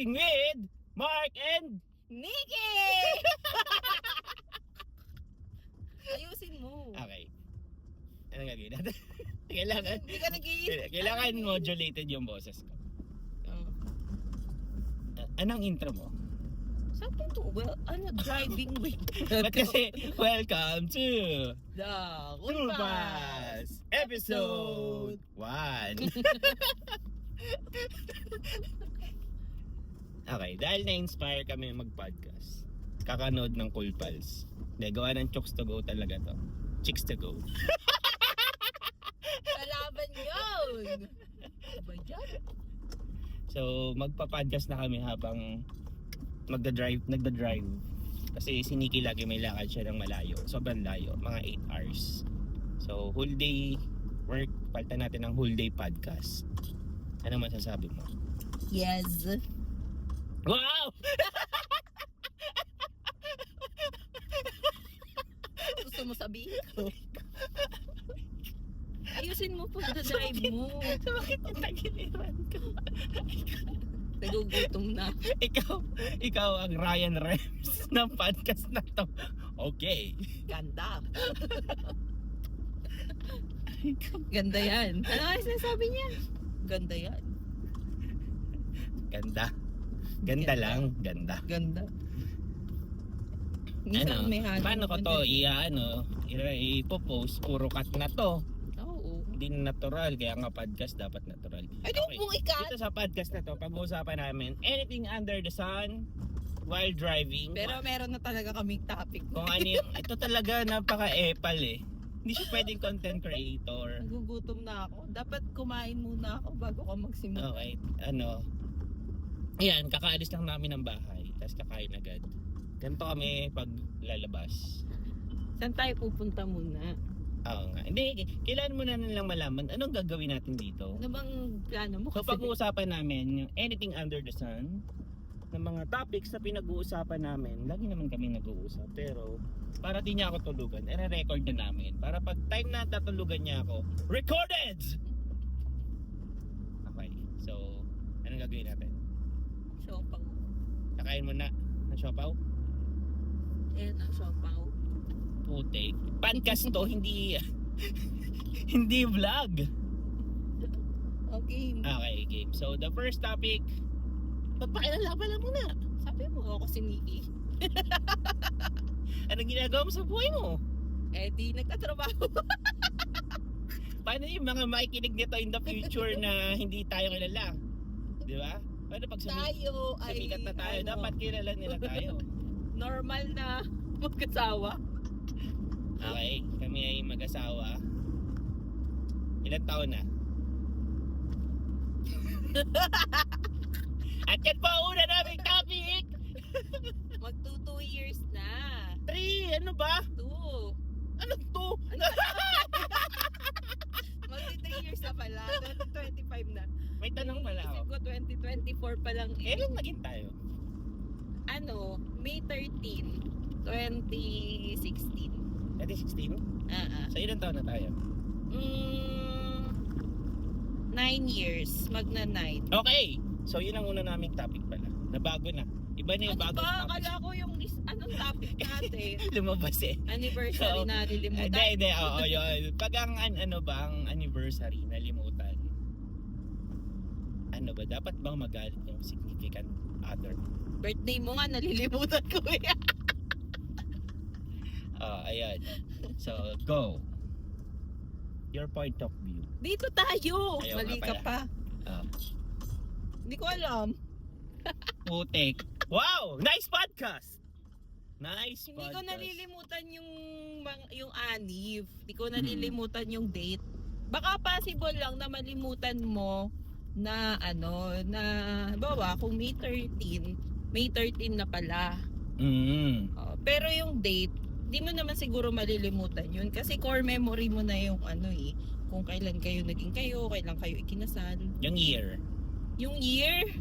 Driving with Mark and Nikki! Ayusin mo. Okay. Anong gagawin natin? Kailangan Hindi ka Kailangan modulated yung boses ko. Anong intro mo? Sabi to, driving with Ba't kasi, welcome to the Tulpas Episode 1. Okay, dahil na-inspire kami mag-podcast, kakanood ng Cool Pals. Gawa ng Chooks to Go talaga to. Chicks to Go. Kalaban yun! Ba dyan? So, magpa-podcast na kami habang nagda-drive. Kasi si Nikki lagi may lakad siya ng malayo. Sobrang layo, mga 8 hours. So, whole day work, palitan natin ng whole day podcast. Ano masasabi mo? Yes. Wow! Gusto mo sabihin ko? Ayusin mo po the drive mo. Bakit nagiliran ka? Nagugutom na. Ikaw ang Ryan Rems ng podcast na to. Okay. Ganda. Ganda yan. Ano ang sinasabi niya? Ganda yan. Ganda lang. Ganda. Ganda. Minsan may halo. Paano ko to? Ipopost. Puro cut na to. Oo. Hindi na natural. Kaya nga podcast dapat natural. Ay, don't mong ikat. Dito sa podcast na to, pag-uusapan namin anything under the sun while driving. Pero meron na talaga kaming topic. Kung ano yung, ito talaga napaka-epal eh. Hindi siya pwedeng content creator. Nagugutom na ako. Dapat kumain muna ako bago ka magsimula. Okay, Ayan, kakaalis lang namin ng bahay. Tapos kakain agad. Ganito kami pag lalabas. Saan tayo pupunta muna? Oo nga. Hindi, kailangan mo na nilang malaman anong gagawin natin dito. Ano bang plano mo? So pag-uusapan namin yung anything under the sun, ng mga topics na pinag-uusapan namin, lagi naman kami nag-uusap. Pero para di niya ako tulugan, i-record na namin. Para pag time na tatulugan niya ako, recorded! Okay, so anong gagawin natin? Siopaw. Kakain mo na ng siopaw? Ayan ang siopaw. Putik. Podcast to, hindi hindi vlog. Okay. Okay, game. So the first topic, pagpakilala pala muna. Sabi mo ako si Nikki. Anong ginagawa mo sa buhay mo? Eh di nagtatrabaho. Paano yung mga makikinig nito in the future na hindi tayo kilala? Di ba? Paano pag Tayo ay sumikat na tayo, dapat kilala nila tayo. normal na magkasawa. Okay, kami ay mag-asawa. Ilang taon na? At yan po ang una naming topic! Magto 2 years na. 3! Ano ba? 2. Ano to? Magto 3 years na pala. 2025 na. May tanong pala Isip ako. ko 2024 pa lang eh. Kailan naging tayo? May 13, 2016. 2016? Ah. So ilang taon na tayo? 9 years. Magna 9. Okay! So yun ang una naming topic pala. Nabago na. Iba na yung Ano bagong ba? topic. Akala ko yung anong topic natin? Lumabas eh. Anniversary So, na nilimutan. Hindi, oo, yun. Pag ang ang anniversary nalimutan, ano ba, dapat bang magalit yung significant other? Birthday mo nga, nalilimutan ko eh. Ayan. So, go. Your point of view. Dito tayo. Ayaw Mali nga ka pala. pa. Hindi ko alam. Putik. Wow! Nice podcast! Nice Hindi podcast. ko nalilimutan yung anniv. Hindi ko nalilimutan yung date. Baka possible lang na malimutan mo na bawa kung May 13 na pala. Pero yung date, di mo naman siguro malilimutan yun kasi core memory mo na yung kung kailan kayo naging kailan kayo ikinasal. Yung year. Yung year,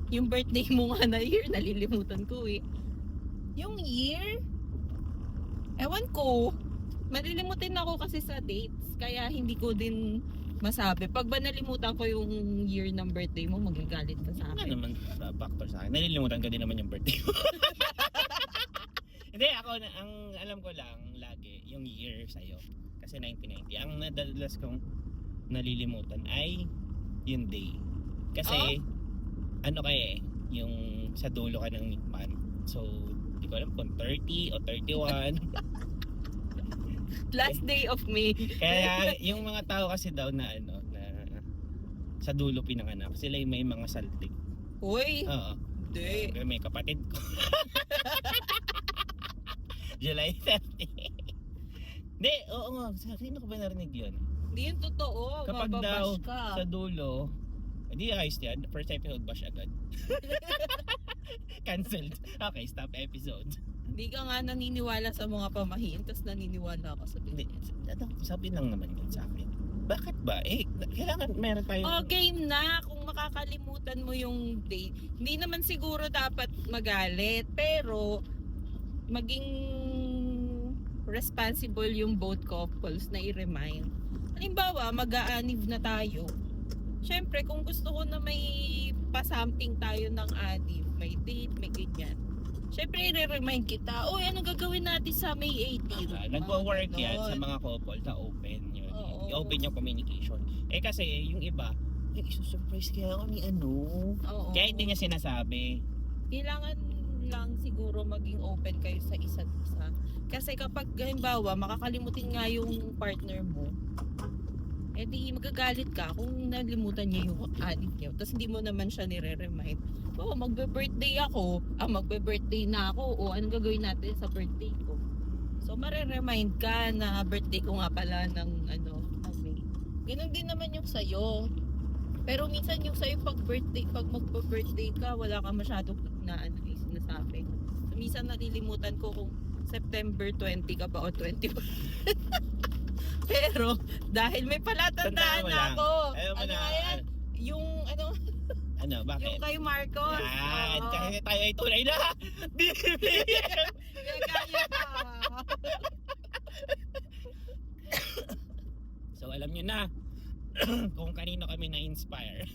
yung birthday mo nga na year, nalilimutan ko eh. Yung year, ewan ko, malilimutin ako kasi sa dates, kaya hindi ko din masabi. Pag ba nalimutan ko yung year ng birthday mo, magagalit ka sa Ano akin. naman, factor sa akin. Nalilimutan ko din naman yung birthday ko. Hindi, ako, ang alam ko lang lagi, yung year sa'yo. Kasi 1990. Ang nadalas kong nalilimutan ay yung day. Kasi, ano kaya yung sa dulo ka ng month. So, di ko alam kung 30 o 31. Last day of May. Kaya, yung mga tao kasi daw na ano, na sa dulo pinanganak, sila yung may mga saltik. Uy, Oo. hindi. May kapatid ko. July 30. Hindi, oo nga. Sino ko ba narinig yun? Hindi yun totoo. Kapag daw Mababash ka. sa dulo, hindi ayos yan. First episode bash agad. Cancelled. Okay, stop episode. Hindi ka nga naniniwala sa mga pamahiin, tapos naniniwala ka sa Hindi, binyan. sabi lang naman yun sa akin. Bakit ba? Kailangan meron tayo. Oh, game na. Kung makakalimutan mo yung date, hindi naman siguro dapat magalit, pero maging responsible yung both couples na i-remind. Halimbawa, mag-aanib na tayo. Siyempre, kung gusto ko na may pa-something tayo ng anib, may date, may ganyan. Siyempre, i-remind kita, oy, anong gagawin natin sa May 18? Nagwo-work Ganon. yan sa mga couple na open yun. Oo. I-open yung communication. Kasi yung iba, isusurprise kaya kami Oo. Kaya hindi niya sinasabi. Kailangan lang siguro maging open kayo sa isa't isa. Kasi kapag halimbawa makakalimutin nga yung partner mo, edi magagalit ka kung nalimutan niya yung anib niyo. Tapos hindi mo naman siya nire-remind. Oo, magbe-birthday ako. Magbe-birthday na ako. O anong gagawin natin sa birthday ko? So mare-remind ka na birthday ko nga pala ng ng May. Ganun din naman yung sa'yo. Pero minsan yung sa'yo pag magpa-birthday ka, wala ka masyadong na yung sinasabi. So, minsan nalilimutan ko kung September 20 ka ba o 21. Pero dahil may palatandaan Tandaan mo na lang. ako. Ayaw mo Ano na. nga yan? Yung Bakit? yung kay Marcos. Yan, Oo. kasi tayo ay tunay na BBM! Gaya ka. So alam nyo na kung kanino kami na-inspire.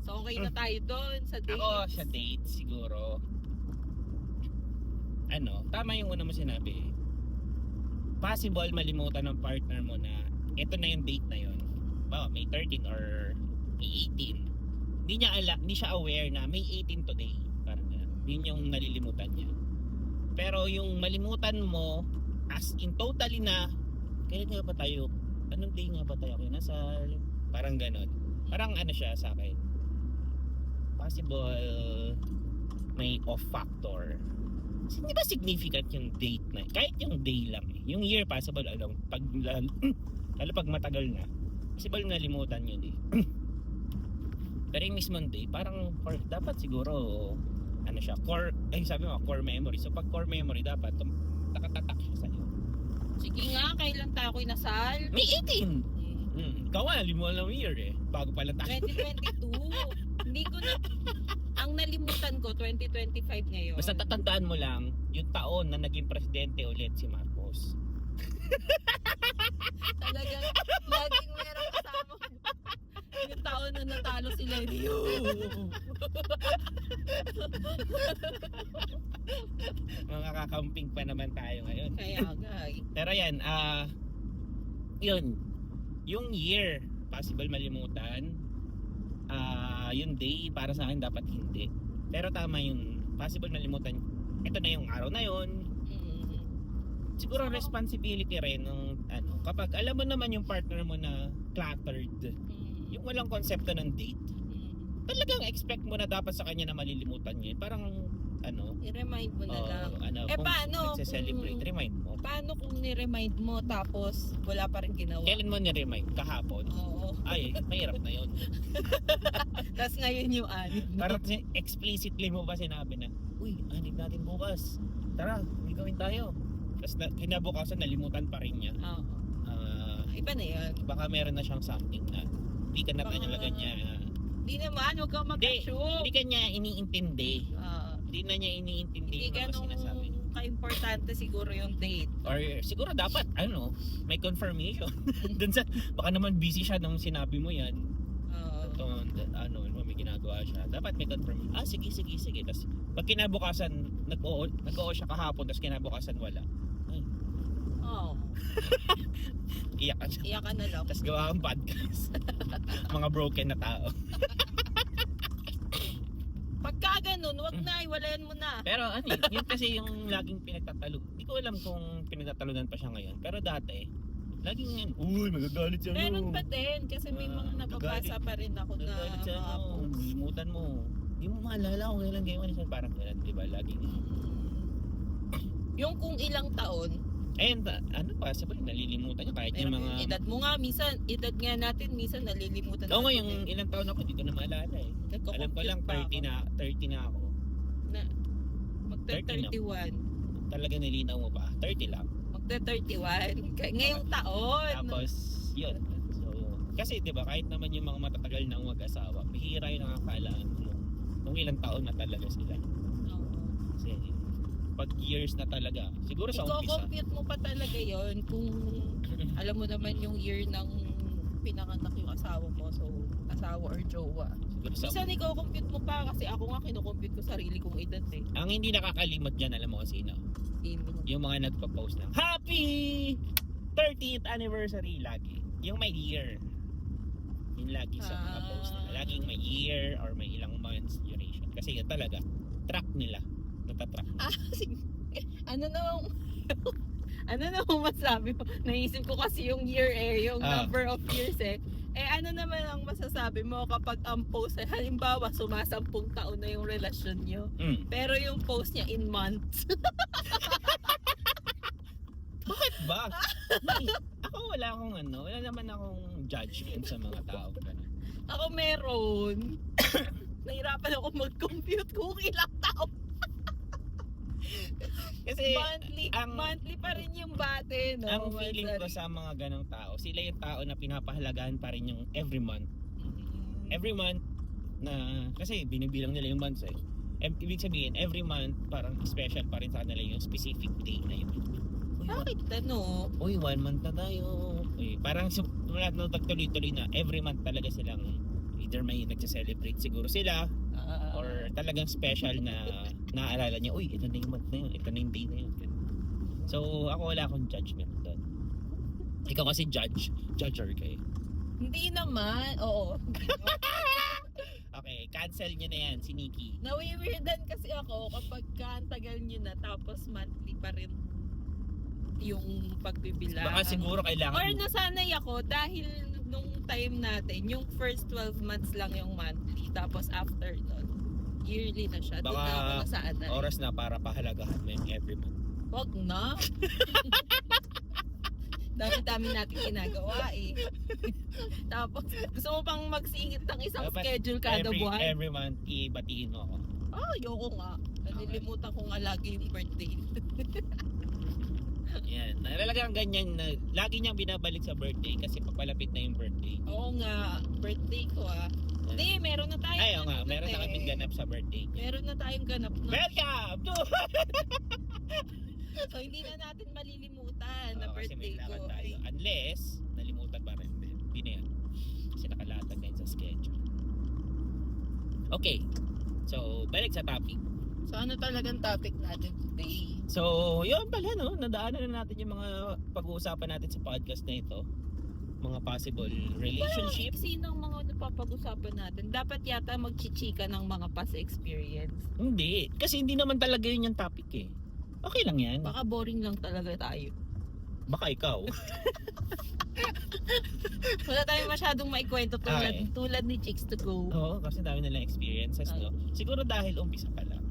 So okay na tayo doon sa date. Ako sa date siguro, tama yung una mo sinabi. Possible malimutan ng partner mo na ito na yung date na yun. May 13 or may 18. Hindi siya aware na may 18 today. Parang ganun. Yun yung nalilimutan niya. Pero yung malimutan mo as in totally na kailan nga ba tayo? Anong day nga ba tayo? Kinasal? Parang ganun. Parang siya sa akin. Possible may off factor. Kasi hindi ba significant yung date na? Kahit yung day lang eh. Yung year possible lalo pag matagal na. Possible nalimutan yun eh. Pero yung mismong day, parang dapat siguro siya, sabi mo, core memory. So pag core memory dapat nakatatak siya sa'yo. Sige nga, kailan tayo inasal? May 18! Ikaw nga, limutan ng year eh. Bago pala tayo. 2022. Hindi ko na, ang nalimutan ko, 2025 ngayon. Basta tatandaan mo lang, yung taon na naging presidente ulit si Marcos. Talagang, laging meron kasama. Yung taon na natalo si Lenny. Mga kakamping pa naman tayo ngayon. Kaya nga eh. Pero yan, yun. Yung year, possible malimutan. Yung day, para sa akin dapat hindi. Pero tama yung possible malimutan. Ito na yung araw na yun. Siguro responsibility rin ng kapag alam mo naman yung partner mo na cluttered, yung walang konsepto ng date, talagang expect mo na dapat sa kanya na malilimutan niya. Parang i-remind mo na lang. kung paano nagse-celebrate, kung- remind mo. Paano kung ni-remind mo tapos wala pa rin ginawa? Kailan mo ni-remind? Kahapon? Oo. Ay, mahirap na yun. Tapos ngayon yung anib. Parang explicitly mo ba sinabi na, uy, anib natin bukas. Tara, may gawin tayo. Tapos kinabukasan, nalimutan pa rin niya. Oo. Iba na yan. Baka meron na siyang something na hindi ka na Baka- talaga niya. Di naman, huwag kang mag-assume. Hindi ka niya iniintindi. Hindi na niya iniintindi Hindi yung mga ganun sinasabi. ka-importante siguro yung date. Or siguro dapat, may confirmation. Dun sa, baka naman busy siya nung sinabi mo yan. Oo. May ginagawa siya. Dapat may confirm. Sige. Tapos pag kinabukasan, nag-oo siya kahapon, tapos kinabukasan wala. Ay, Oh, iyak ka siya. iyak ka na lang. Tapos gawa kang podcast. Mga broken na tao. Pagka ganun, wag na, iwalayan mo na. Pero yun kasi yung laging pinagtatalo. Hindi ko alam kung pinagtatalunan pa siya ngayon. Pero dati, laging yan, uy, magagalit siya. Meron pa din, kasi may mga nababasa pa rin ako na Magagalit siya, mga posts. limutan mo. Hindi mo maalala kung kailan kayo siya. Parang kailan, di ba? Laging, Yung kung ilang taon, and possible, nalilimutan niya kahit pero yung mga... edad mo nga, minsan, edad nga natin, minsan nalilimutan Oo nga, natin yung ilang taon ako, hindi ko na maalala eh. Nagko-compute Alam ko lang, pa ako. 30 na ako. Magta-31. Talaga nilinaw mo pa, 30 lang. Magta-31. Ngayong taon. Tapos, yun. So, kasi di ba kahit naman yung mga matatagal na mag-asawa, bihira yung nakakalaan mo kung ilang taon na talaga sila. Oo. Kasi, pag years na talaga, siguro sa umpisa. Iko-compute mo pa talaga yon kung alam mo naman yung year ng pinanganak yung asawa mo. So, asawa or jowa. Siguro sa Minsan iko-compute mo pa kasi ako nga kino-compute ko sarili kong edad eh. Ang hindi nakakalimot dyan, alam mo kung sino? Sino? Yung mga nagpa-post ng Happy 30th anniversary lagi. Yung may year. Yung lagi sa mga post nila. Laging may year or may ilang months duration. Kasi yun talaga, track nila. Natatrack nila. Ano namang ano namang masabi mo? Naisip ko kasi yung year yung number of years eh. Ano naman ang masasabi mo kapag ang post ay halimbawa sumasampung taon na yung relasyon nyo. Pero yung post niya in months. Bakit ba? Ako wala naman akong judgment sa mga tao. Ganun. Ako meron. Nahirapan ako mag-compute kung ilang taon. Kasi Monthly pa rin yung bate, no? ang feeling ko sa mga ganong tao, sila yung tao na pinapahalagahan pa rin yung every month. Every month na, kasi binibilang nila yung months eh. Ibig sabihin, every month parang special pa rin sa kanila yung specific day na yun. Bakit ano? Uy, 1 month na tayo. Uy, parang wala na tuloy-tuloy na every month talaga silang either may nagse-celebrate siguro sila or talagang special na naaalala niya, uy, ito na yung month na yun, ito na yung day na yun. So, ako wala akong judgment doon. Ikaw kasi judger kayo. Hindi naman, oo. Okay, cancel nyo na yan, si Nikki. Nawiwirdan kasi ako kapag ang tagal nyo na tapos monthly pa rin yung pagbibilang. Baka siguro kailangan... Or nasanay ako dahil nung time natin, yung first 12 months lang yung monthly. Tapos after nun, yearly na siya. Doon Baka na ako nasanay. oras na para pahalagahan mo yung every month. Wag na. Dami-dami natin ginagawa eh. Tapos, gusto mo pang magsingit ng isang Dapat schedule kada buwan? Every month, ibatiin mo ako. Ayoko nga. Nalilimutan ko nga lagi yung birthday. Yan. Talagang ganyan na lagi niyang binabalik sa birthday kasi papalapit na yung birthday. Oo nga, birthday ko Hindi, meron na tayo. Ay, oo nga. Meron na kaming ganap sa birthday. Meron na tayong ganap na. Welcome to... So, hindi na natin malilimutan na Oo, kasi birthday may ko. lakad tayo. Unless, nalimutan pa rin din. Hindi na yan. Kasi nakalatag na yun sa schedule. Okay. So, balik sa topic. So, ano talagang topic natin today? So, yun pala no. Nadaanan na natin yung mga pag-uusapan natin sa podcast na ito. Mga possible relationship. Sinong mga napapag-usapan natin? Dapat yata magchichika ng mga past experience. Hindi. Kasi hindi naman talaga yun yung topic eh. Okay lang yan. Baka boring lang talaga tayo. Baka ikaw. Wala tayong masyadong maikwento tulad ni Chicks to Go. Oo, kasi dami nilang experiences, no? Siguro dahil umpisa pa lang.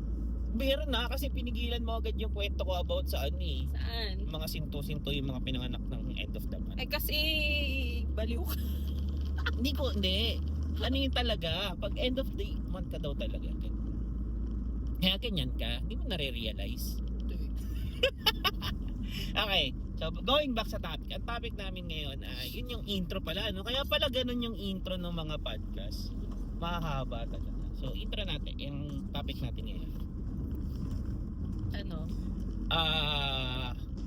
Biro na kasi pinigilan mo agad yung kwento ko about sa ano eh. Saan? Mga sinto-sinto yung mga pinanganak ng end of the month. Kasi baliw ka. Hindi. Ano yun talaga? Pag end of the month ka daw talaga. Kaya ganyan ka, hindi mo nare-realize. Okay, so going back sa topic. Ang topic namin ngayon ay yun yung intro pala, no? Kaya pala ganun yung intro ng mga podcast. Mahaba talaga. So intro natin, yung topic natin ngayon. Ano?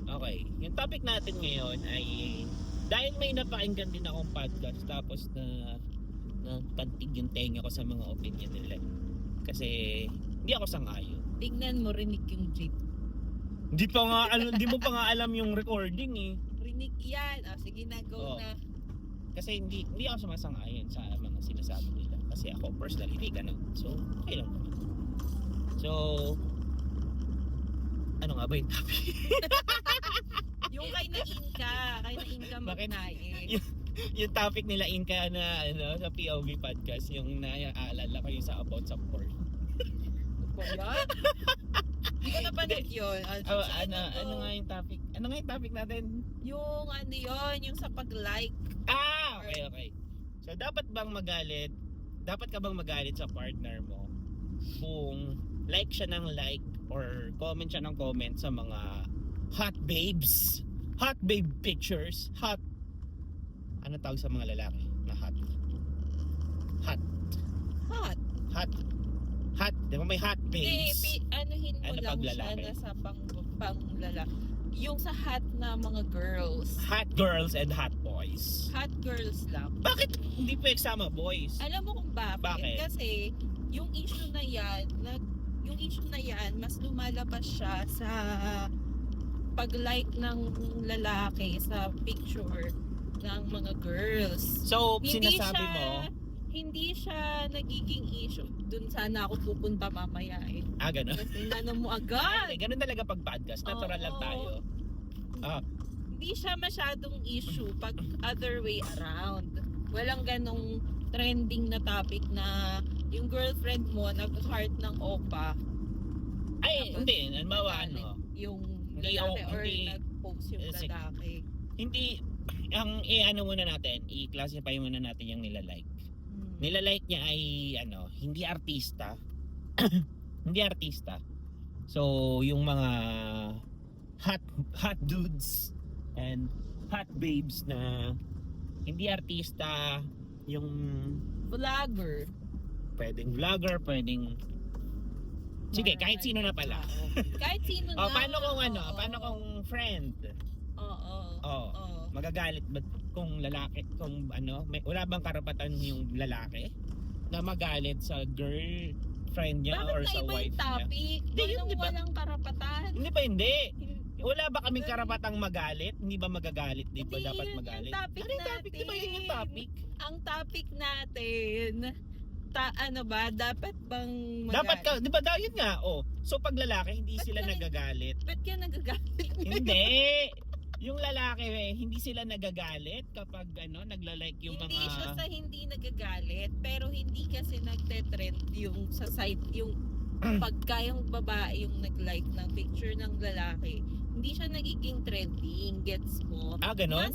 Okay. Yung topic natin ngayon ay dahil may napakinggan din akong podcast tapos na pantig yung tenga ko sa mga opinion nila. Kasi hindi ako sang-ayon. Tingnan mo, rinig yung jeep. Hindi mo pa nga alam yung recording eh. Rinig yan. Sige na, go Oo. na. Kasi hindi ako sumasang-ayon sa mga sinasabi nila. Kasi ako personally, hindi ganun. So, okay lang. So, ano nga ba yung topic? Yung kay na Inka Bakit? magnaye. Yung topic nila Inka na sa POV podcast, yung naaalala ko yung sa about sa porn. Ba yan? Hindi ko napanood yun. Ano nga yung topic? Ano nga yung topic natin? Yung yung sa pag-like. Okay. So, dapat ka bang magalit sa partner mo kung like siya ng like or comment siya ng comment sa mga hot babe pictures, ano tawag sa mga lalaki na hot, di ba may hot babes? Anuhin mo Ano lang pag siya lalaki? na sa pang lalaki. Yung sa hot na mga girls. Hot girls and hot boys. Hot girls lang. Bakit hindi pa eksama boys? Alam mo kung bakit? Bakit? Kasi yung issue na yan, mas lumalabas siya sa pag-like ng lalaki sa picture ng mga girls. So, sinasabi mo, hindi siya nagiging issue. Doon sana ako pupunta mamaya eh. ganun. Kasi mo agad. Ganun talaga pag podcast, natural lang Oo. tayo. Hindi siya masyadong issue pag other way around. Walang ganong trending na topic na yung girlfriend mo nag-heart ng opa. Ay, Tapos, hindi. Halimbawa, yung Hindi lalaki ako- or hindi- nag-post yung Sige. lalaki. Hindi, muna natin, i-classify muna natin yung nilalike. Hmm. Nilalike niya ay, hindi artista. Hindi artista. So, yung mga hot dudes and hot babes na hindi artista, yung Vlogger. pwedeng vlogger, pwedeng sige, kahit sino na pala. Kahit sino na. Paano kung Oo. paano kung friend? Oo. Oo. Oo. Magagalit ba kung lalaki, kung wala bang karapatan yung lalaki na magalit sa girlfriend niya Bakit or na sa iba wife yung niya? topic? Hindi, yun, di ba? Walang karapatan. Hindi ba hindi? Wala ba kaming karapatang magalit? Hindi ba magagalit? Di ba Hindi, dapat yun magalit? yung topic Ano yung topic? Di ba yun yung natin? topic? Ang topic natin, dapat bang Dapat ka, di ba yun nga? So pag lalaki, hindi Ba't sila ka- nagagalit. Ba't ka nagagalit? Hindi. Yung lalaki, hindi sila nagagalit kapag nagla-like yung Hindi mga... siya sa hindi nagagalit, pero hindi kasi nagte-trend yung sa site, yung pagka yung babae yung nag-like ng picture ng lalaki, hindi siya nagiging trending, gets mo? Ganon?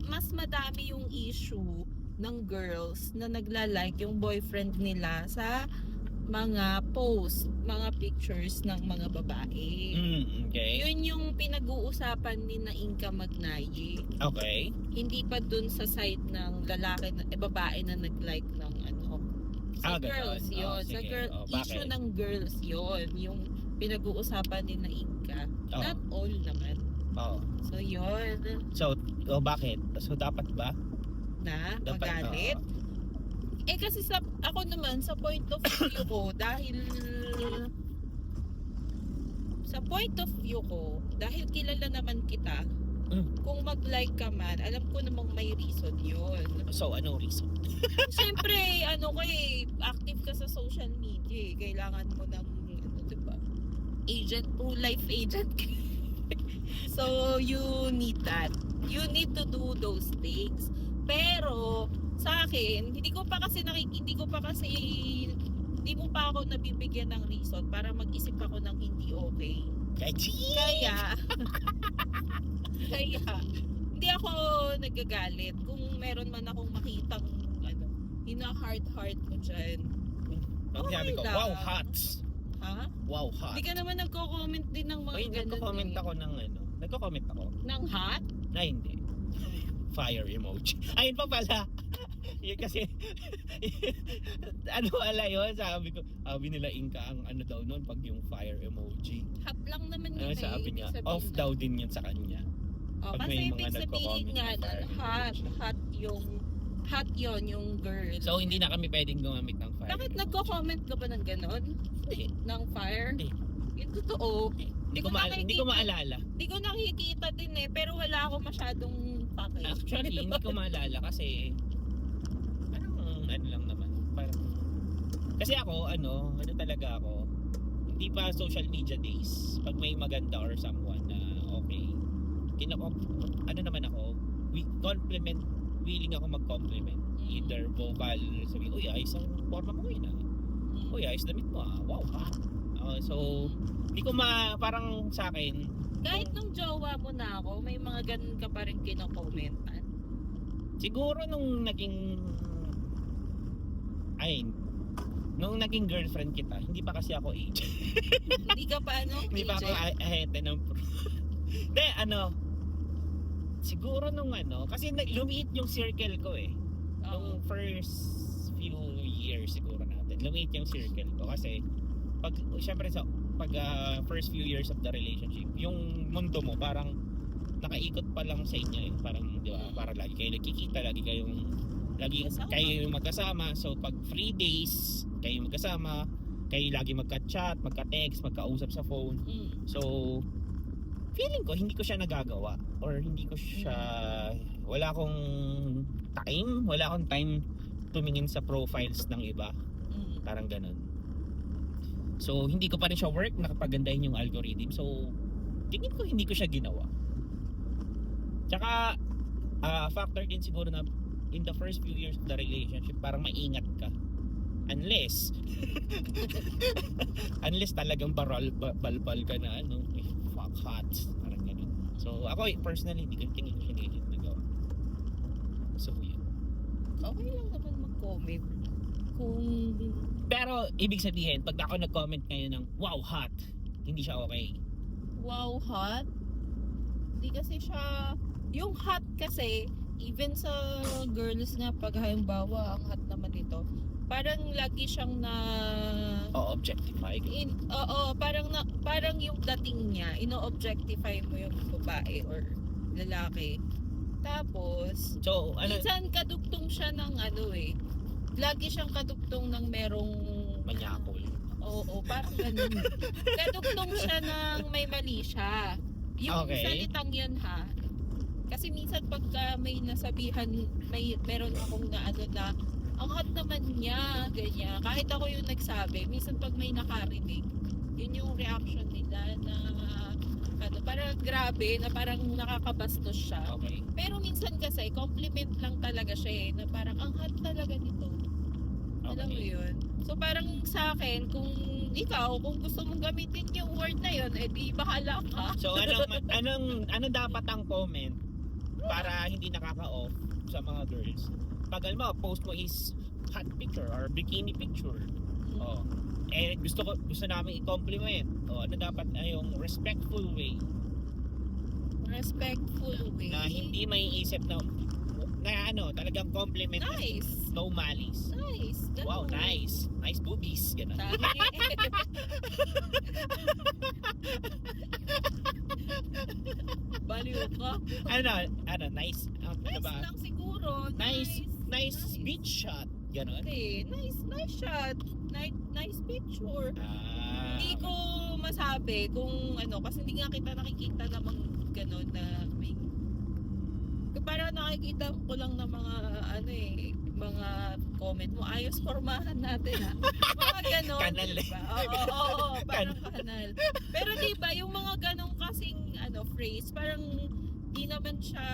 Mas madami yung issue ng girls na nagla-like yung boyfriend nila sa mga post, mga pictures ng mga babae. Okay. Yun yung pinag-uusapan ni na Inka Magnaye. Okay. Hindi pa dun sa site ng lalaki babae na nag-like ng sa Ganon. girls yun. Sa Sige. issue Bakit? ng girls yun. Yung pinag-uusapan ni na Inka. Oh. Not all naman. So yun. So, bakit? So, dapat ba? Na Dapat, magalit. Kasi ako naman sa point of view ko dahil kilala naman kita, kung mag-like ka man, alam ko namang may reason yun. So, anong reason? Siyempre, active ka sa social media eh. Kailangan mo ng, diba? True life agent ka. So, you need that. You need to do those things. Pero, sa akin, hindi mo pa ako nabibigyan ng reason para mag-isip ako ng hindi okay. Kaya, hindi ako nagagalit. Kung meron man akong makitang, hina-heart mo dyan. Sabi ko, lang. wow, hot. Ha? Wow, hot. Hindi ka naman nagko-comment din ng mga ganun Nagko-comment eh. ako ng Nagko-comment ako. Ng hot? Na hindi. Fire emoji. Ayun pa pala. Yun kasi, yun? Sabi nila Inka ang daw nun pag yung fire emoji. Hot lang naman yun eh. Sabi Ibig niya, sabihin off na- daw din yun sa kanya. pag Kasi may mga ibig sabihin nagko-comment nga ng fire nun, hot emoji. hot yon yung girl. So hindi na kami pwedeng gumamit ng fire. Bakit nagko-comment ka ba ng ganon? Hindi. Ng fire? Hindi. Yung totoo. Hindi ko maalala. Hindi ko nakikita din eh, pero wala ako masyadong pake. Actually, hindi ko maalala kasi parang ano lang naman. Parang kasi ako, ano talaga ako, hindi pa social media days. Pag may maganda or someone na okay, ano naman ako, willing ako mag-compliment. Either vocal, sabi, uy, ayos ang forma mo yun ah. Uy, ayos damit mo ah. Wow, ha? So, hindi ko parang sa akin, Kahit nung jowa mo na ako, may mga ganun ka pa rin kinokomentan. siguro nung naging girlfriend kita, hindi pa kasi ako age. Hindi ka pa ano? Hindi pa ako AJ? ahete ng Hindi, siguro nung kasi lumiit yung circle ko eh. Oo. Nung first few years siguro natin, lumiit yung circle ko kasi syempre pag first few years of the relationship, yung mundo mo parang nakaikot pa lang sa inyo eh. Parang, di ba, para lagi kayo nagkikita, lagi Magkasama. kayo magkasama. So pag free days, kayo magkasama, kayo lagi magka-chat, magka-text, magkausap sa phone. So, feeling ko hindi ko siya nagagawa or hindi ko siya wala akong time tumingin sa profiles ng iba. Parang ganun. So, hindi ko pa rin siya work nakapagandahin yung algorithm. So, tingin ko hindi ko siya ginawa. Tsaka, factor din siguro na in the first few years of the relationship, parang maingat ka. Unless talagang balbal ka na fuck hot. Parang ganun. So, ako personally, hindi ko tingin ko siya nagawa. So, yun. Okay lang naman mag-comment. Kung Pero, ibig sabihin, pag ako nag-comment ngayon ng, wow, hot, hindi siya okay. wow, hot. Hindi kasi siya, yung hot kasi, even sa girls nga, pag halimbawa, ang hot naman ito, parang lagi siyang Objectify. Oo, parang yung dating niya, ino-objectify mo yung babae or lalaki. Tapos, So, minsan kadugtong siya ng lagi siyang kadugtong ng merong manyakol. Oo, parang ganun. Kadugtong siya ng may mali siya. Yung Okay. salitang yun ha. Kasi minsan pagka may nasabihan, meron akong na ang hot naman niya, ganyan. Kahit ako yung nagsabi, minsan pag may nakarinig, yun yung reaction nila na parang grabe, na parang nakakabastos siya. Okay. Pero minsan kasi, compliment lang talaga siya na parang ang hot talaga nito. Alam mo Okay. yun? So parang sa akin, kung gusto mong gamitin yung word na yun, di bahala ka. So, ano dapat ang comment para hindi nakaka-off sa mga girls? Pag alam mo, post mo is hot picture or bikini picture. Oh. Gusto namin i-compliment. Ano dapat yung respectful way Respectful way. na hindi may isip na talagang compliment. Nice. No malice. Nice. Ganun. Wow, nice. Nice boobies. Ganun. Baliw ka. Nice. Ano Nice ba? lang siguro. Nice beach shot. Ganun. Okay, nice shot. Nice picture. Hindi ko masabi kung kasi hindi nga kita nakikita namang gano'n na may parang nakikita ko lang na mga mga comment mo, ayos formahan natin ha. Mga gano'n. Kanal eh. Diba? Oo, parang kanal. Pero diba, yung mga ganong kasing phrase, parang di naman siya,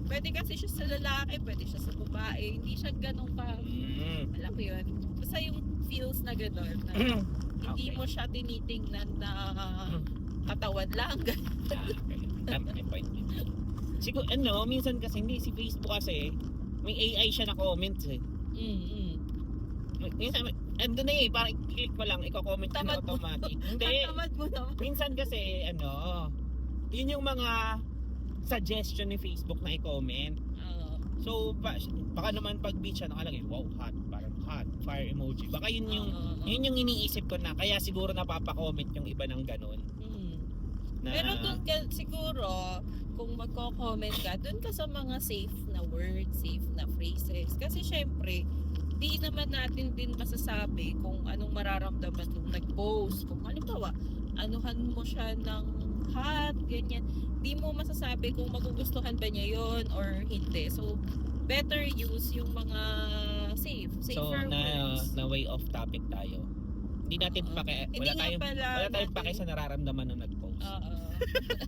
pwede kasi siya sa lalaki, pwede siya sa babae, hindi siya ganong alam mo yun, basta yung feels na gano'n, na hindi Okay. mo siya tinitingnan na katawan lang. Tama, may point yun. Siguro, minsan kasi hindi, si Facebook kasi, may AI siya na comments eh. Minsan, andun na eh, parang i-click mo lang, i-comment mo na Tamad mo. automatic. Ang Hindi, tamad mo naman. minsan kasi, yun yung mga suggestion ni Facebook na i-comment. So, baka naman pag beach siya nakalagay, wow, hot, parang hot, fire emoji. Baka yun yung iniisip ko na, kaya siguro napapa-comment yung iba ng ganun. Na, Pero dun ka siguro, kung magko-comment ka, dun ka sa mga safe na words, safe na phrases. Kasi syempre, di naman natin din masasabi kung anong mararamdaman nung nag-post. Kung halimbawa, anuhan mo siya ng hot, ganyan. Di mo masasabi kung magugustuhan ba niya yon or hindi. So, better use yung mga safer words. na way off topic tayo. Hindi natin Oo. Hindi wala nga tayong pala pake sa nararamdaman ng nag-post. Oo.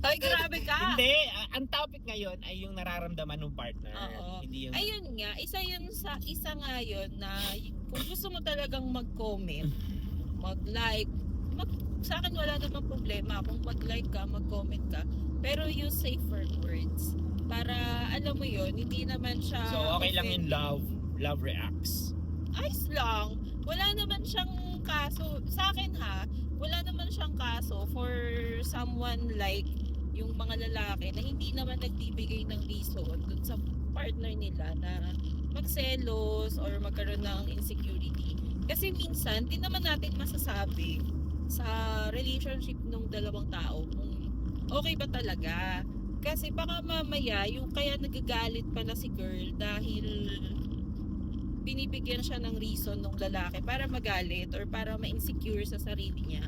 Ay, grabe ka! Hindi, ang topic ngayon ay yung nararamdaman ng partner. Oo. Hindi yung Ayun nga, isa nga yun na kung gusto mo talagang mag-comment, mag-like, sa akin wala namang problema kung mag-like ka, mag-comment ka, pero use safer words. Para alam mo yun, hindi naman siya So okay lang yung offending. love reacts. Ayos lang. Wala naman siyang kaso. Sa akin ha, wala naman siyang kaso for someone like yung mga lalaki na hindi naman nagbibigay ng reason dun sa partner nila na magselos or magkaroon ng insecurity. Kasi minsan, di naman natin masasabi sa relationship ng dalawang tao kung okay ba talaga. Kasi baka mamaya, yung kaya nagagalit pala si girl dahil binibigyan siya ng reason ng lalaki para magalit or para ma-insecure sa sarili niya.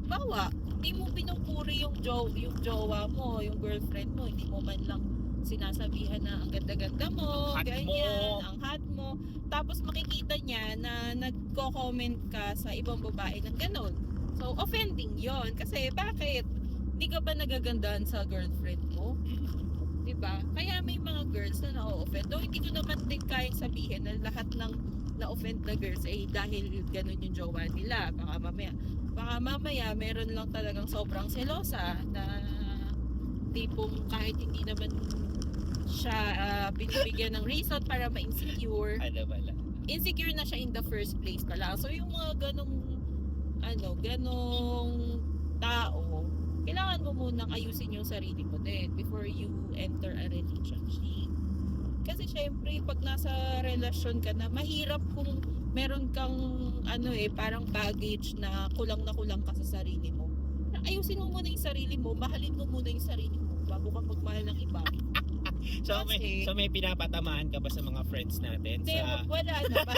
Bawa, hindi mo pinupuri yung jowa mo, yung girlfriend mo, hindi mo man lang sinasabihan na ang ganda-ganda mo, Hot ganyan, mo. ang hot mo. Tapos makikita niya na nagko-comment ka sa ibang babae ng ganon. So, offending yon. Kasi bakit? Hindi ka ba nagagandahan sa girlfriend mo? Diba? Kaya may mga girls na na-offend. Though hindi ko naman din kayang sabihin na lahat ng na-offend na girls ay dahil ganun yung jowa nila. Baka mamaya meron lang talagang sobrang selosa na tipong kahit hindi naman siya binibigyan ng reason para ma-insecure. Wala. Insecure na siya in the first place pala. So yung mga ganong tao, kailangan mo munang ayusin yung sarili mo din before you enter a relationship. Kasi syempre, pag nasa relasyon ka na, mahirap kung meron kang parang baggage na kulang ka sa sarili mo. Ayusin mo muna yung sarili mo, mahalin mo muna yung sarili mo bago ka magmahal ng iba. So may pinapatamaan ka ba sa mga friends natin? Hindi, wala naman.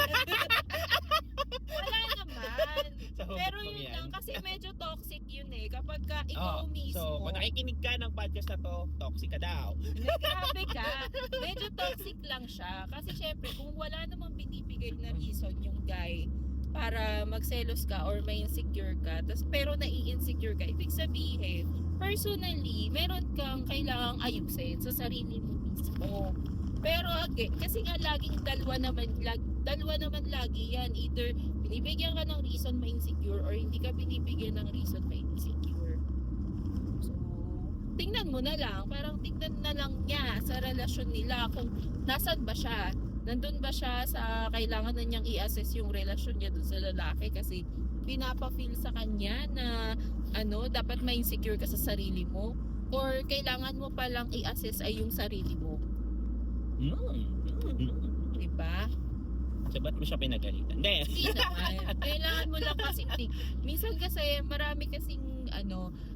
Wala naman. Sa Pero hugot yun yan. lang, kasi medyo toxic yun kapag ka ikaw mismo. So kung nakikinig ka ng podcast na to, toxic ka daw. Hindi, grabe ka. Medyo toxic lang siya. Kasi syempre, kung wala namang binibigay na reason yung guy para magselos ka or may insecure ka, pero nai-insecure ka, ibig sabihin, personally, meron kang kailangang ayusin sa sarili mo mismo. Pero again, kasi nga laging dalawa naman lagi yan. Either binibigyan ka ng reason may insecure or hindi ka binibigyan ng reason may insecure. So, tingnan mo na lang. Parang tingnan na lang niya sa relasyon nila kung nasan ba siya. Nandun ba siya sa kailangan na niyang i-assess yung relasyon niya dun sa lalaki kasi pinapa-feel sa kanya na dapat may insecure ka sa sarili mo or kailangan mo palang i-assess ay yung sarili mo. Diba? So ba't mo siya pinagalitan? Hindi naman. Kailangan mo lang kasing minsan kasi marami kasing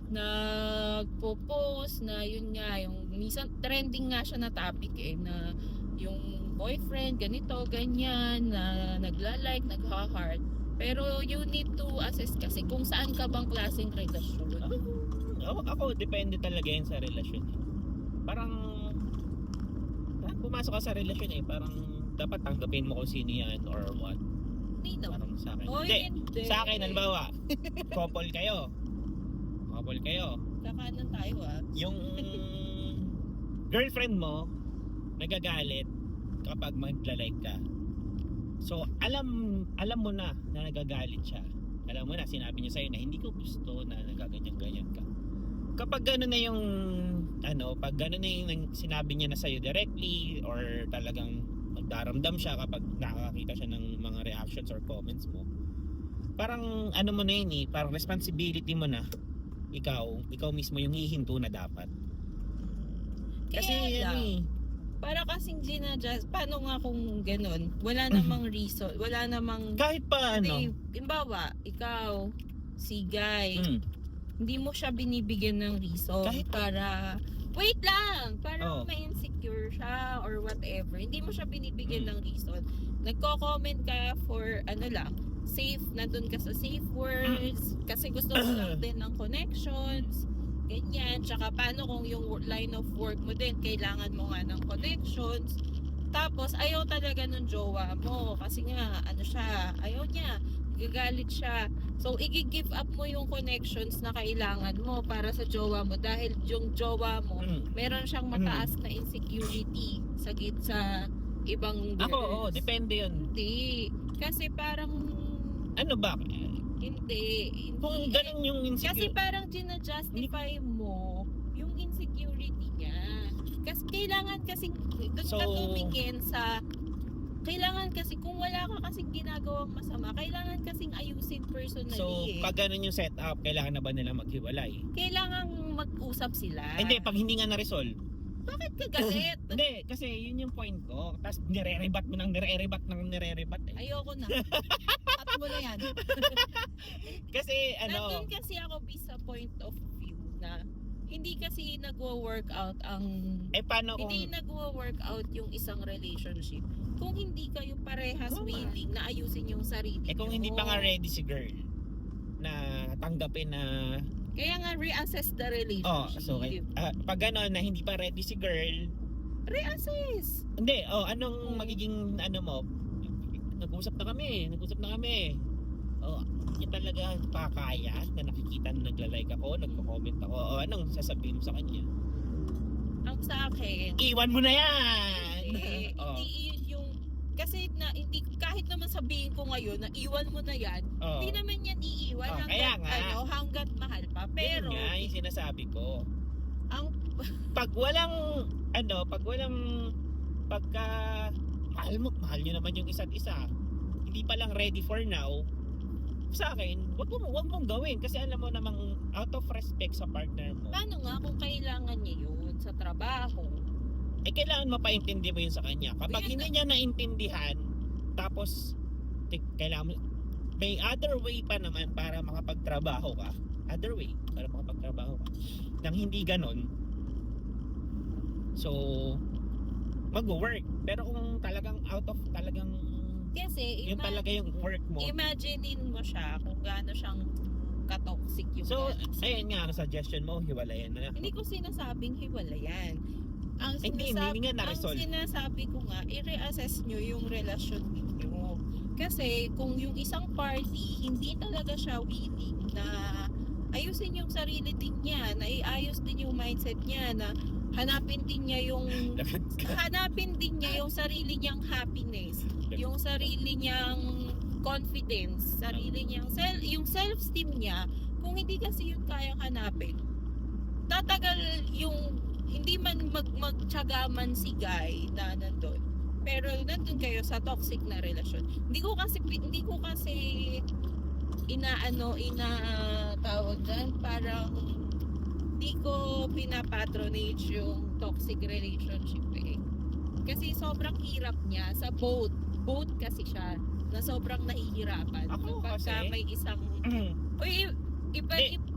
nagpo-post na yun nga, yung minsan trending nga siya na topic na yung boyfriend ganito, ganyan, na nagla-like, nagha-heart. Pero you need to assess kasi kung saan ka bang klaseng relasyon. Ako, depende talaga yun sa relasyon. Parang pumasok ka sa relasyon parang dapat tanggapin mo kung sino yan or what. Hindi naman. Parang sa akin. Oh, hindi. Sa akin, halimbawa, couple kayo. Kakanan tayo Yung girlfriend mo, nagagalit kapag magla-like ka. So, alam mo na nagagalit siya. Alam mo na, sinabi niya sa'yo na hindi ko gusto na nagaganyan-ganyan ka. Kapag gano'n na yung, pag gano'n na yung sinabi niya na sa'yo directly or talagang magdaramdam siya kapag nakakita siya ng mga reactions or comments mo, parang mo na yun parang responsibility mo na ikaw mismo yung hihinto na dapat. Kasi para kasing ginadjust, paano nga kung ganun? Wala namang reason, wala namang kahit pa Imbawa, ikaw, si guy, hindi mo siya binibigyan ng reason Kahit- para wait lang, para Oh. ma-insecure siya or whatever. Hindi mo siya binibigyan Mm. ng reason. Nagko-comment ka for ano lang, safe, nandun ka sa safe words, kasi gusto mo lang din ng connections, ganyan. Tsaka paano kung yung line of work mo din, kailangan mo nga ng connections. Tapos ayaw talaga nung jowa mo kasi nga ano siya, ayaw niya, gagalit siya. So i-give up mo yung connections na kailangan mo para sa jowa mo dahil yung jowa mo meron siyang mataas na insecurity sa ibang girls. Ako, depende yun. Hindi. Kasi parang Ano ba? hindi. Kung ganun yung Kasi insecure, parang gina-justify mo yung insecurity niya. Kasi kailangan kasing doon So- ka tumingin sa kailangan kasi kung wala ka kasing ginagawang masama, kailangan kasing ayusin personally. so pag ganun yung setup, kailangan na ba nila maghiwalay? Kailangan mag-usap sila. Hindi, pag hindi nga na-resolve. Bakit ka galit? Hindi, kasi yun yung point ko. Tapos nire-rebat mo nang nire-rebat eh. Ayoko na. At mo na yan. Kasi Nandun kasi ako sa point of view na hindi kasi nagwo-workout ang paano kung hindi nagwo-workout yung isang relationship kung hindi kayo parehas Oo nga. willing na ayusin yung sarili kung nyo. hindi pa nga ready si girl na tanggapin na Kaya nga reassess the relationship. so pag gano'n na hindi pa ready si girl, Reassess. hindi, anong magiging mo? Nag-usap na kami. Hindi talaga pakaya na nakikita na nagla-like ako, nagko-comment ako. Anong sasabihin mo sa kanya? Ang sa akin, Iwan mo na yan! hindi yun yung kasi hindi kahit naman sabihin ko ngayon na iwan mo na yan, hindi naman yan iiwan kaya hanggat nga. hanggat mahal pa. Pero Pero nga, yung sinasabi ko. ang Pag walang pagka mahal nyo naman yung isa't isa, hindi pa lang ready for now, sa akin, wag mong gawin kasi alam mo namang out of respect sa partner mo. paano nga kung kailangan niya yun sa trabaho? Kailangan mapaintindi mo yun sa kanya. Kapag Kaya hindi niya naintindihan, tapos kailangan mo, may other way pa naman para makapagtrabaho ka. Nang hindi ganon, so mag-work. Pero kung talagang Kasi yun talaga yung work mo. imaginein mo siya kung gaano siyang ka-toxic yung So, relationship. ayun nga, ang suggestion mo, hiwalayan na. Hindi ko sinasabing hiwalayan. Ang Hindi nga na-resolve. sinasabi ko nga, i-reassess nyo yung relasyon ninyo. Kasi kung yung isang party, hindi talaga siya willing na ayusin yung sarili din niya, na iayos din yung mindset niya, na hanapin din niya yung sarili niyang happiness, yung sarili niyang confidence, sarili niyang yung self-esteem niya. Kung hindi kasi yun kayang hanapin, tatagal yung hindi man magtiyaga man si guy na nandun, pero nandun kayo sa toxic na relasyon. Hindi ko kasi tawag dyan, parang hindi ko pinapatronage yung toxic relationship eh. Kasi sobrang hirap niya sa both kasi siya na sobrang nahihirapan Ako kapag kasi- may isang uy,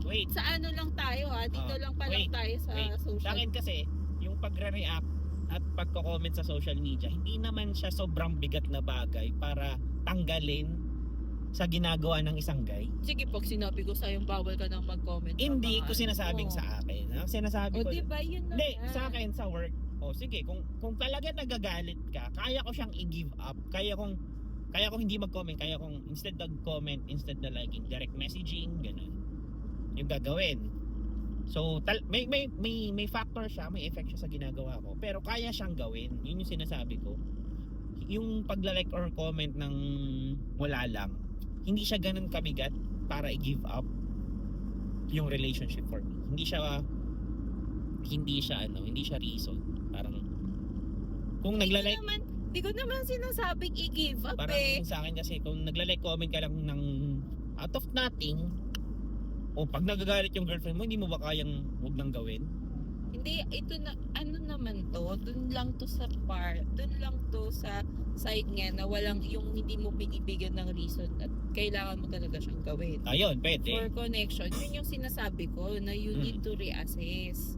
Wait. sa ano lang tayo dito lang pa lang tayo sa Sa social. akin kasi, yung pagre-react at pagko-comment sa social media, hindi naman siya sobrang bigat na bagay para tanggalin sa ginagawa ng isang guy. Sige, pag sinabi ko sa'yo bawal ka nang mag-comment. sa Hindi mga ko sinasabing ano. sa akin. Ang sinasabi O ko, diba yun na hindi, yan. sa akin sa work, sige, kung talaga nagagalit ka, kaya ko siyang i-give up. Kaya kong hindi mag-comment, kaya kong instead mag-comment, instead na liking, direct messaging, ganun. Yung gagawin. So, may factor siya, may effect siya sa ginagawa ko. Pero kaya siyang gawin. Yun yung sinasabi ko. Yung pagla-like or comment ng wala lang, hindi siya ganun kabigat para i-give up yung relationship for me. Hindi siya reason. Parang kung nagla-like, Hindi ko naman sinasabing i-give up parang eh. sa akin kasi kung nagla-like comment ka lang ng out of nothing, o pag nagagalit yung girlfriend mo, hindi mo ba kayang huwag nang gawin? Hindi, ito na, ano naman to, dun lang to sa side nga na walang, yung hindi mo binibigyan ng reason at kailangan mo talaga siyang gawin. Ayun, pwede. For connection, yun yung sinasabi ko na you need to reassess.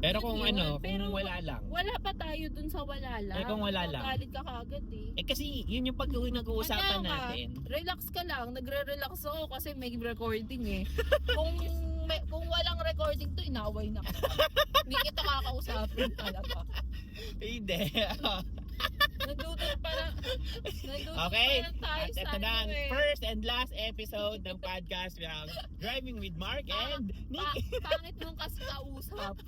Pero Yun kung yun, ano, pero kung wala lang. Wala pa tayo dun sa wala lang. Kung wala lang. Magalit ka kaagad eh. Eh kasi yun yung nag-uusapan Kanya ka, natin. relax ka lang, nagre-relax ako kasi may recording eh. Kung walang recording to, inaway na kita. Hindi kita kakausapin talaga. Hindi. Nandudun pa lang Okay. tayo At sa ito na ang ano eh. first and last episode ng podcast ng Driving with Mark and Nick. Pangit mong kasi kausap.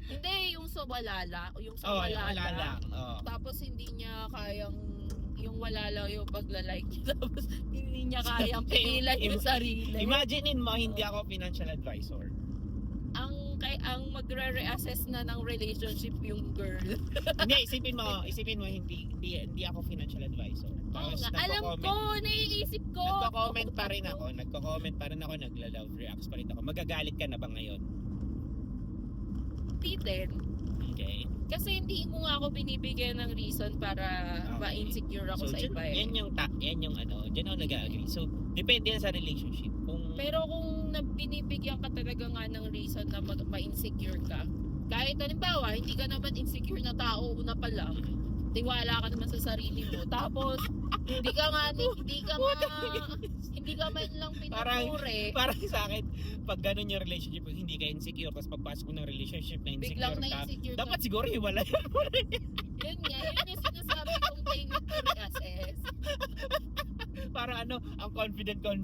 Hindi, yung sa wala lang. Yung sa Oh, wala wala lang. Oh. Tapos hindi niya kayang yung wala lang yung pagla-like tapos hindi niya kayang pigilan yung sarili. Imaginein mo, hindi ako financial advisor. Ang magre-reassess na ng relationship yung girl. Hindi, isipin mo hindi ako financial advisor. Tapos Alam ko, naiisip ko. nagko-comment pa rin ako, nagla-love reacts pa rin ako. Magagalit ka na ba ngayon? Titen. Okay. Kasi hindi mo nga ako binibigyan ng reason para ma-insecure ako sa iba eh. Yan yung dyan ako nag-agree. So, depende yan sa relationship. Pero kung binibigyan ka talaga nga ng reason na ma-insecure ka, kahit halimbawa, hindi ka naman insecure na tao una pa lang, tiwala ka naman sa sarili mo. Tapos, hindi ka man lang pinupure. Parang sa akin, pag ganun yung relationship, hindi ka insecure, tapos pagpasok mo ng relationship na insecure Biglang ka, na-insecure dapat ka. siguro hiwalay. Yun yung sinasabi kong they need to reassess. Para ang confident ko, ang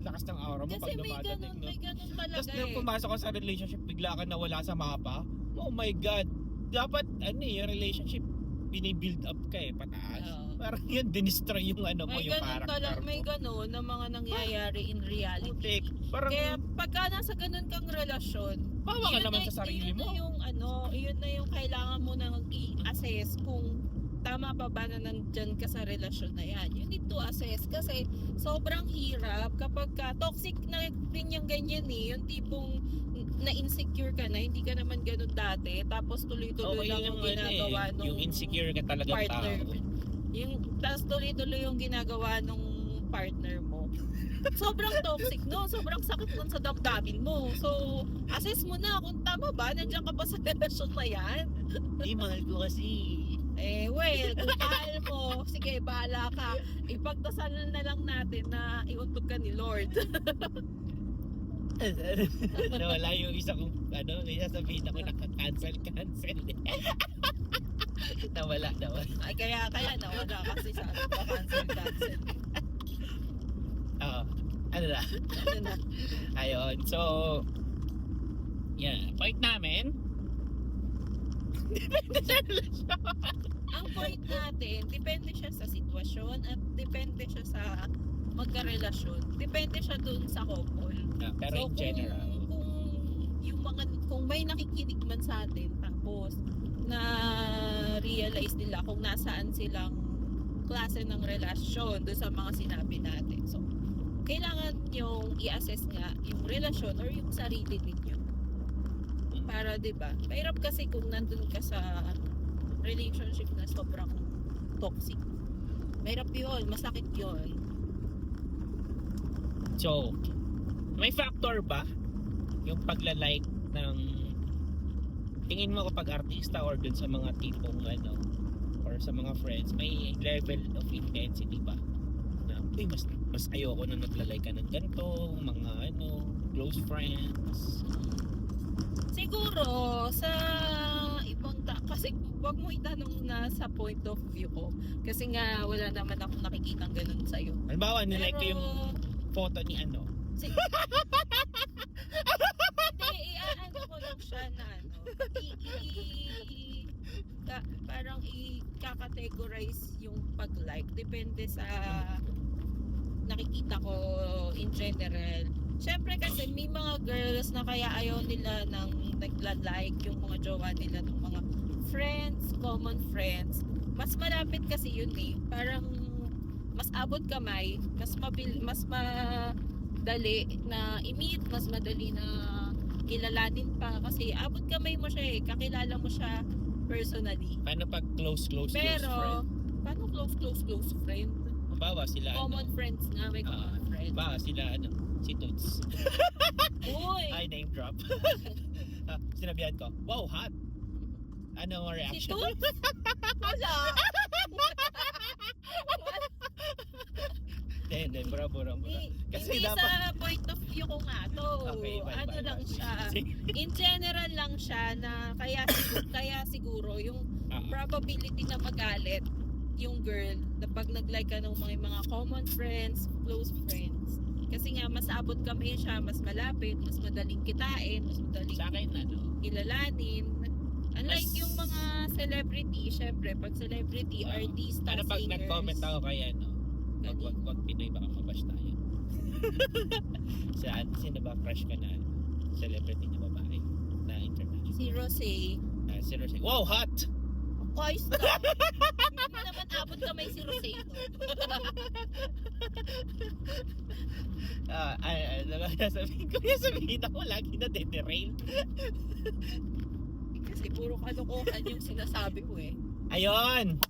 lakas ng aura mo Kasi pag may dumadating. ganun talaga Tapos nung pumasok ka sa relationship, bigla ka nawala sa mapa. Oh my God. Dapat, yung relationship, binibuild up ka pataas. Oo. Parang yun, dinestroy yung yung character mo. May ganun na mga nangyayari in reality. Putik. Parang, Kaya pagka nasa ganun kang relasyon, bawa ka naman sa sarili mo. Yun na yung kailangan mo nang i-assess kung tama pa ba na nandyan ka sa relasyon na yan. You need to assess kasi sobrang hirap kapag toxic na rin yung ganyan eh. Yung tipong na-insecure ka na, hindi ka naman ganun dati, tapos tuloy-tuloy lang yung ginagawa nung yung insecure ka talagang partner. tao. Tapos tuloy-tuloy yung ginagawa nung partner mo. Sobrang toxic no, sobrang sakit nun sa damdamin mo. So, assess mo na kung tama ba, nandiyan ka ba sa relasyon na yan? Hindi, mahal ko kasi. Kung mahal mo, sige, bahala ka. Ipagdasal na lang natin na iuntog ka ni Lord. Nawala yung isa kong, may sasabihin ako naka-cancel. nawala. Ay, kaya nawala kasi sa cancel. Oo. Ano na? Ayun. So, point namin. Depende sa relasyon. Ang point natin, depende siya sa sitwasyon at depende siya sa magkarelasyon. Depende siya dun sa couple. Pero in general. Kung may nakikinig man sa atin, tapos na realize nila kung nasaan silang klase ng relasyon doon sa mga sinabi natin. So, kailangan yung i-assess nga yung relasyon or yung sarili ninyo. Para 'di ba? Mahirap kasi kung nandun ka sa relationship na sobrang toxic. Mahirap 'yun, masakit 'yun. So, may factor ba yung pagla-like ng tingin mo kapag artista or dun sa mga tipong or sa mga friends, may level of intensity ba? Na, mas ayoko na nagla-like ka ng ganito, mga close friends. Siguro sa ibang kasi wag mo itanong na sa point of view ko kasi nga wala naman akong nakikitang ganun sa iyo. Halimbawa, nilike ko yung photo ni Hindi, ko lang siya na parang i-categorize yung pag-like depende sa nakikita ko in general. Siyempre kasi may mga girls na kaya ayaw nila ng nagla-like yung mga jowa nila ng mga friends, common friends. Mas malapit kasi yun eh. Parang mas abot kamay, mas madali na i-meet, mas madali na kilalanin pa kasi abot kamay mo siya kakilala mo siya personally. Paano pag close Pero, friend? paano close friend? Bawa sila Common friends nga, may common friends. Bawa sila si Toots. Uy! Ay, name drop. Sinabihan ko, wow, hot. Ano ang Si reaction? Toots? Wala! Hindi, bura. Kasi Hindi dapat... sa point of view ko nga to. Okay, bye. Lang siya. Sige. In general lang siya na kaya siguro yung probability na magalit yung girl na pag nag-like ka ng mga common friends, close friends. Kasi nga mas abot kami siya, mas malapit, mas madaling kitain, mas madaling Sa akin, kilalanin. Unlike Mas- yung mga celebrity, syempre pag celebrity, artista, Ano pag singers, nag-comment ako kay wag Pinoy, baka mabash tayo. Sino ba crush ka na celebrity na babae na international? si Rosé. Si Rosé. Wow, hot! Ayos ka. Hindi mo naman abot kamay si Rosé. Sabihin ako, lagi na derail. Kasi puro kalokohan yung sinasabi ko Ayun!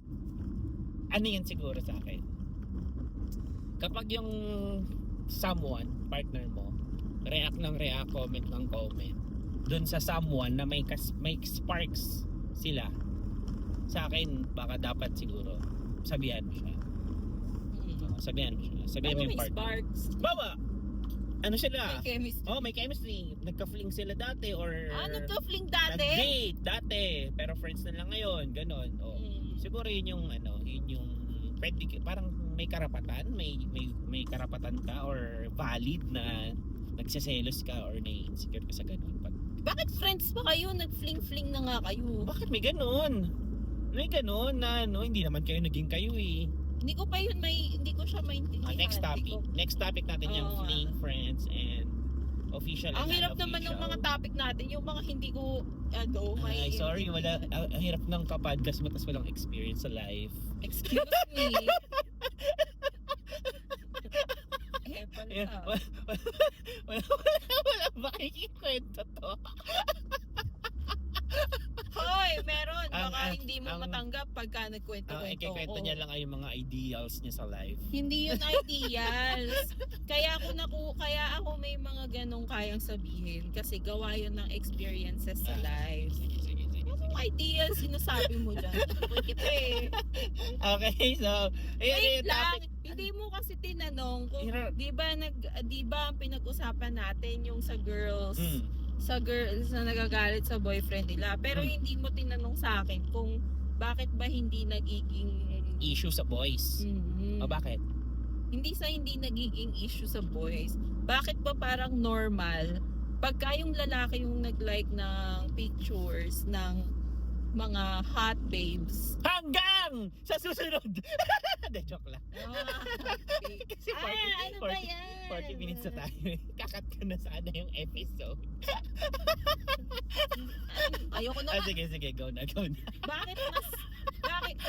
Ano yan siguro sa akin? Kapag yung someone, partner mo, react ng react, comment ng comment, dun sa someone na may sparks sila, sa akin, baka dapat siguro, sabihan mo siya. Sabihan mo siya. Sabihan mo Ano yung may partner. sparks? Bawa! Ano sila? May chemistry. May chemistry. Nagka-fling sila dati or... Nagka-fling dati? Nag-date dati. Pero friends na lang ngayon. Ganon. Siguro yun yung pwede, parang may karapatan, may karapatan ka or valid na nagseselos ka or na-insecure ka sa ganun. Bakit friends pa kayo? Nag-fling-fling na nga kayo. Bakit may ganun? May ganun na hindi naman kayo naging kayo eh. Hindi ko siya maintindihan. Next topic natin yung fling, friends, and official. Ang hirap naman ng mga topic natin, yung mga hindi ko, Ay, sorry, wala. Ang hirap ng kapodcast mo tapos walang experience sa life. Excuse me. Wala ba kikikwento to? Hoy, meron. Baka hindi mo matanggap pagka nagkwento-kwento Ikikwento niya lang ay yung mga ideals niya sa life. Hindi yun ideals. Kaya ako may mga ganong kayang sabihin kasi gawa yun ng experiences sa life. Sige. Yung ideals, sinasabi mo dyan. Kita Okay, so, Wait lang, hindi mo kasi tinanong kung di ba ang pinag-usapan natin yung sa girls na nagagalit sa boyfriend nila. Pero hindi mo tinanong sa akin kung bakit ba hindi nagiging issue sa boys. O bakit? Hindi nagiging issue sa boys. Bakit ba parang normal pagka yung lalaki yung nag-like ng pictures ng mga hot babes? Hanggang sa susunod! De, joke lang. Kasi 40 minutes na tayo. Kakat ko na sana yung episode. Ayoko na. Sige, go na. Bakit,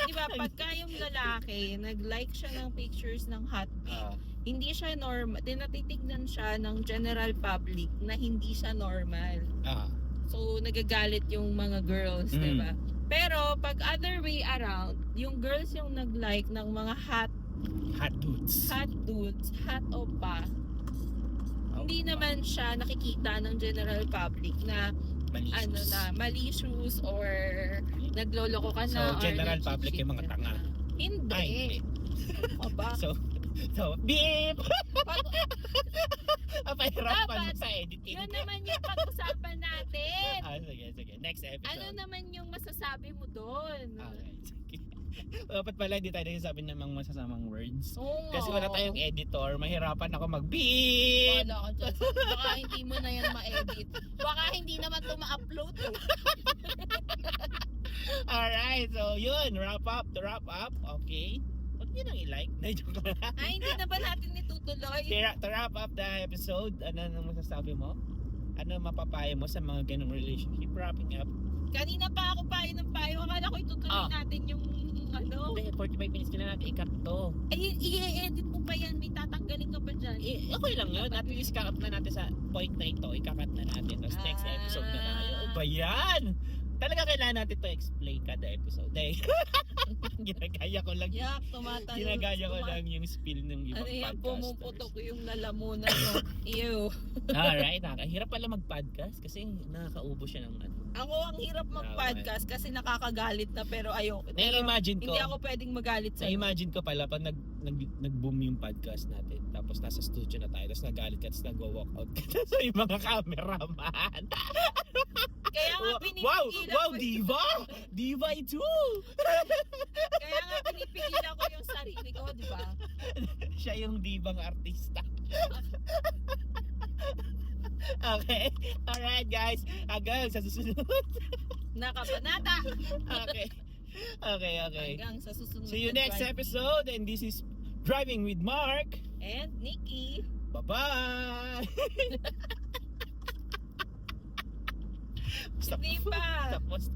di ba, pagka yung lalaki, nag-like siya ng pictures ng hot babe, hindi siya normal, tinatitignan siya ng general public na hindi siya normal. So, nagagalit yung mga girls, di ba? Pero, pag other way around, yung girls yung nag-like ng mga hot dudes, hot oppa, hindi naman siya nakikita ng general public na malicious or nagloloko ka na. So, general or public yung mga tanga. Hindi. Aba. So, beep! Pahirapan Dapat, sa editing. Yun naman yung pag-usapan natin. Sige. Next episode. Ano naman yung masasabi mo doon? Okay, sige. Dapat pala hindi tayo nagsasabi ng mga masasamang words. Oo. Kasi wala tayong editor, mahirapan ako mag-beep! Wala ka dyan. Baka hindi mo na yan ma-edit. Baka hindi naman ito ma-upload. Alright, so yun, wrap up. Okay. Huwag nyo nang i-like. Ay, hindi na ba natin itutuloy? To wrap up the episode, ano nang masasabi mo? Ano mapapayo mo sa mga ganong relationship? Wrapping up. Kanina pa ako payo ng payo. Akala ko itutuloy natin yung Hindi, 45 minutes na natin i-cut to. Ay, i-edit mo pa yan. May tatanggalin ka pa dyan. okay lang yun. At least kakat na natin sa point na ito. Ikakat na natin. Tapos next episode na tayo. Ano ba yan? Talaga kailangan natin to explain kada episode. Eh. Ginagaya ko lang. Yak, tumatalo. Ginagaya ko lang yung spill ng ibang Ano yan, podcasters. pumuputok yung lalamunan mo. Ew. Alright, hirap pala mag-podcast kasi nakakaubo siya ng ano. Ako ang hirap mag-podcast kasi nakakagalit na pero ayoko. Na-imagine ko. Hindi ako pwedeng magalit sa Na-imagine ko pala pag nag-boom yung podcast natin. Tapos nasa studio na tayo. Tapos nagalit ka. Tapos nag-walk out ka. So yung mga cameraman. Kaya nga pinipigilan Wow, ko. diva! Diva ito! Kaya nga pinipigilan ko yung sarili ko, di ba? Siya yung divang artista. Okay. Alright guys. Hanggang sa susunod. Nakabanata. Okay. Okay. Hanggang sa susunod. See you na next drive. episode. And this is Driving with Mark. And Nikki. Bye-bye! Hindi pa. Tapos